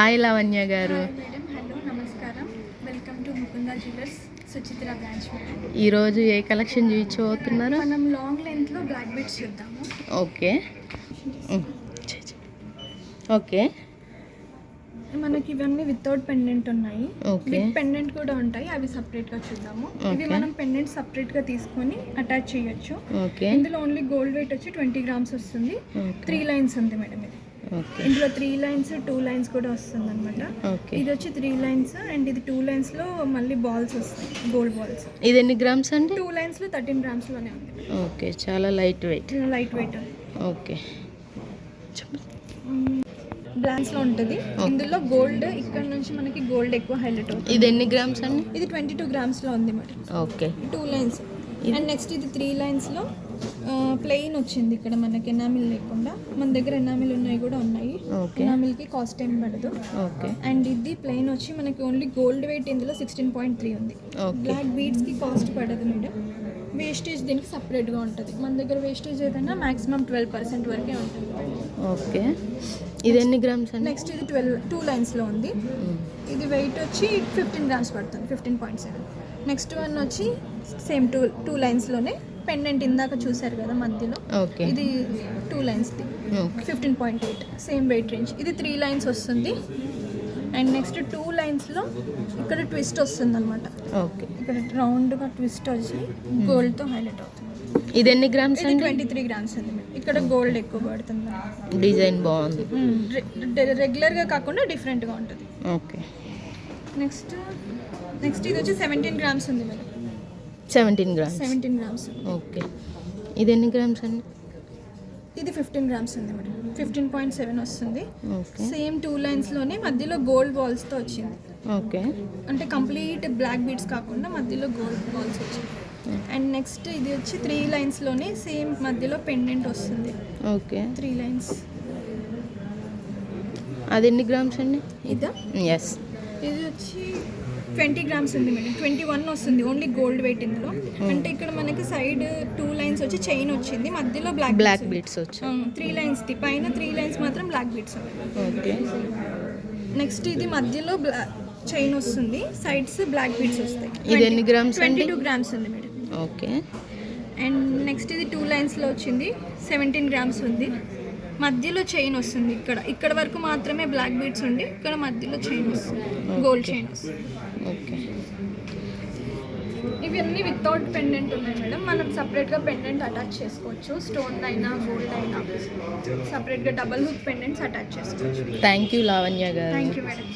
Hi Lavanya గారు. Madam, hello, నమస్కారం. Welcome to Mukunda jewellers Suchitra branch. ఈరోజు ఏ కలెక్షన్ చూపించబోతున్నారు? మనం లాంగ్ లెంత్లో బ్లాక్ బీడ్స్ చూద్దాము. Okay okay. మనకి ఇవన్నీ వితౌట్ పెండెంట్ ఉన్నాయి. విత్ పెండెంట్ కూడా ఉంటాయి, అవి సపరేట్గా చూద్దాము. ఇవి మనం పెండెంట్ సపరేట్గా తీసుకొని అటాచ్ చేయొచ్చు. ఇందులో ఓన్లీ గోల్డ్ వెయిట్ వచ్చి 20 grams వస్తుంది. 3 lines ఉంది మేడం. ఇది ఇందులో 3 lines 2 lines కూడా వస్తుంది అనమాట. ఇది వచ్చి 3 lines అండ్ ఇది 2 lines లో మళ్ళీ బాల్స్ వస్తాయి, గోల్డ్ బాల్స్. ఇది ఎన్ని గ్రామ్స్ అండి? 2 lines లో 13 grams లోనే ఉంది. ఓకే, చాలా లైట్ వెయిట్. ఓకే, బ్లాన్స్ లో ఉంటుంది. ఇందులో గోల్డ్ ఇక్కడ నుంచి మనకి గోల్డ్ ఎక్కువ హైలైట్ అవుతుంది. ఇది ఎన్ని గ్రామ్స్ అండి? ఇది 22 grams లో ఉంది madam. Okay, 2 lines and next ఇది 3 lines లో ప్లెయిన్ వచ్చింది. ఇక్కడ మనకి ఎనామిల్ లేకుండా, మన దగ్గర ఎనామిల్ ఉన్నాయి కూడా ఉన్నాయి. ఎనామిల్ కి కాస్ట్ ఏం పడదు. అండ్ ఇది ప్లెయిన్ వచ్చి మనకి ఓన్లీ గోల్డ్ వెయిట్ ఇందులో 16.3 ఉంది. బ్లాక్ బీడ్స్ కి కాస్ట్ పడదు మేడం. వేస్టేజ్ దీనికి సపరేట్గా ఉంటుంది. మన దగ్గర వేస్టేజ్ ఏదైనా మాక్సిమం 12% వరకే ఉంటుంది. ఓకే, ఇది ఎన్ని గ్రామ్స్ అండి? నెక్స్ట్ ఇది 2 lines లో ఉంది. ఇది వెయిట్ వచ్చి 15 grams పడుతుంది, 15.7. నెక్స్ట్ వన్ వచ్చి సేమ్ 2 lines లోనే పెండెంట్ ఇందాక చూసారు కదా మధ్యలో, ఇది 2 lines 15.8, సేమ్ వెయిట్ రేంజ్. ఇది 3 lines వస్తుంది. అండ్ నెక్స్ట్ 2 lines లో ఇక్కడ ట్విస్ట్ వస్తుంది అనమాట. ఇక్కడ రౌండ్గా ట్విస్ట్ వచ్చి గోల్డ్తో హైలైట్ అవుతుంది. ఇది ఎన్ని గ్రామ్స్? 23 grams ఉంది. ఇక్కడ గోల్డ్ ఎక్కువ పడుతుంది. డిజైన్ బాగుంది, రెగ్యులర్గా కాకుండా డిఫరెంట్గా ఉంటుంది. ఓకే. నెక్స్ట్ ఇది వచ్చి 17 grams ఉంది మేడం. 17 grams. ఓకే, ఇది ఎన్ని గ్రామ్స్ అండి? ఇది 15 grams ఉంది మేడం. 15.7 వస్తుంది. సేమ్ 2 lines లోనే మధ్యలో గోల్డ్ బాల్స్తో వచ్చింది. ఓకే, అంటే కంప్లీట్ బ్లాక్ బీడ్స్ కాకుండా మధ్యలో గోల్డ్ బాల్స్ వచ్చింది. అండ్ నెక్స్ట్ ఇది వచ్చి 3 lines లోనే సేమ్ మధ్యలో పెండెంట్ వస్తుంది. Okay, 3 lines. అది ఎన్ని గ్రామ్స్ అండి? ఇదా? ఎస్. ఇది వచ్చి 20 grams ఉంది మేడం. 21 వస్తుంది ఓన్లీ గోల్డ్ వెయిట్ ఇందులో. అంటే ఇక్కడ మనకి సైడ్ 2 lines వచ్చి చైన్ వచ్చింది, మధ్యలో బ్లాక్ బీడ్స్ వచ్చాయి. 3 lines పైన 3 lines మాత్రం బ్లాక్ బీడ్స్. ఓకే. నెక్స్ట్ ఇది మధ్యలో చైన్ వస్తుంది, సైడ్స్ బ్లాక్ బీడ్స్ వస్తాయి. ఇది ఎన్ని గ్రామ్స్? 22 grams ఉంది మేడం. ఓకే. అండ్ నెక్స్ట్ ఇది 2 lines లో వచ్చింది, 17 grams ఉంది. మధ్యలో చైన్ వస్తుంది. ఇక్కడ వరకు మాత్రమే బ్లాక్ బీడ్స్ ఉండి ఇక్కడ మధ్యలో చైన్ వస్తుంది, గోల్డ్ చైన్ వస్తుంది. ఓకే, ఇవన్నీ వితౌట్ పెండెంట్ ఉన్నాయి మేడం. మనం సపరేట్గా పెండెంట్ అటాచ్ చేసుకోవచ్చు. స్టోన్ అయినా గోల్డ్ అయినా సపరేట్గా డబల్ హుక్ పెండెంట్స్ అటాచ్ చేసుకోవచ్చు. థ్యాంక్ యూ లావణ్య గారు. Thank you madam.